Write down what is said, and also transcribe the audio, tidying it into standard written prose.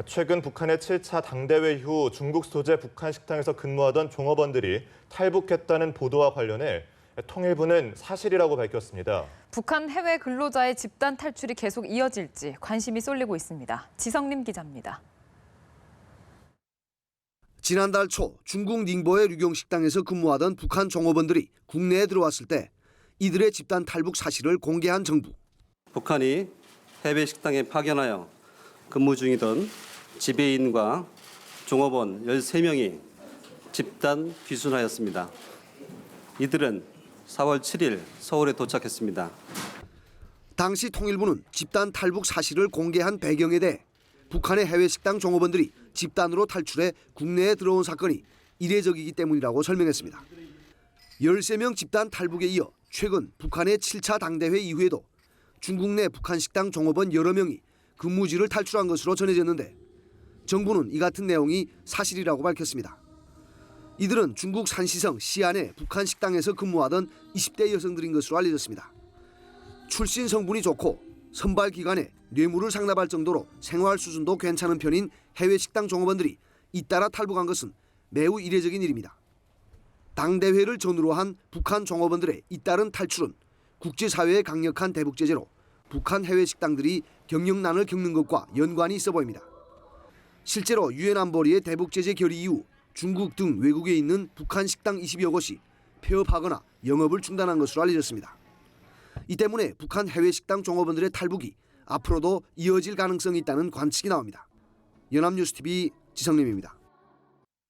최근 북한의 7차 당대회 이후 중국 소재 북한 식당에서 근무하던 종업원들이 탈북했다는 보도와 관련해 통일부는 사실이라고 밝혔습니다. 북한 해외 근로자의 집단 탈출이 계속 이어질지 관심이 쏠리고 있습니다. 지성림 기자입니다. 지난달 초 중국 닝보의 류경식당에서 근무하던 북한 종업원들이 국내에 들어왔을 때 이들의 집단 탈북 사실을 공개한 정부. 북한이 해외 식당에 파견하여 근무 중이던 지배인과 종업원 13명이 집단 귀순하였습니다. 이들은 4월 7일 서울에 도착했습니다. 당시 통일부는 집단 탈북 사실을 공개한 배경에 대해 북한의 해외 식당 종업원들이 집단으로 탈출해 국내에 들어온 사건이 이례적이기 때문이라고 설명했습니다. 13명 집단 탈북에 이어 최근 북한의 7차 당대회 이후에도 중국 내 북한 식당 종업원 여러 명이 근무지를 탈출한 것으로 전해졌는데 정부는 이 같은 내용이 사실이라고 밝혔습니다. 이들은 중국 산시성 시안의 북한 식당에서 근무하던 20대 여성들인 것으로 알려졌습니다. 출신 성분이 좋고 선발 기간에 뇌물을 상납할 정도로 생활 수준도 괜찮은 편인 해외 식당 종업원들이 잇따라 탈북한 것은 매우 이례적인 일입니다. 당대회를 전후로 한 북한 종업원들의 잇따른 탈출은 국제사회의 강력한 대북 제재로 북한 해외 식당들이 경영난을 겪는 것과 연관이 있어 보입니다. 실제로 유엔 안보리의 대북 제재 결의 이후 중국 등 외국에 있는 북한 식당 20여 곳이 폐업하거나 영업을 중단한 것으로 알려졌습니다. 이 때문에 북한 해외 식당 종업원들의 탈북이 앞으로도 이어질 가능성이 있다는 관측이 나옵니다. 연합뉴스TV 지성림입니다.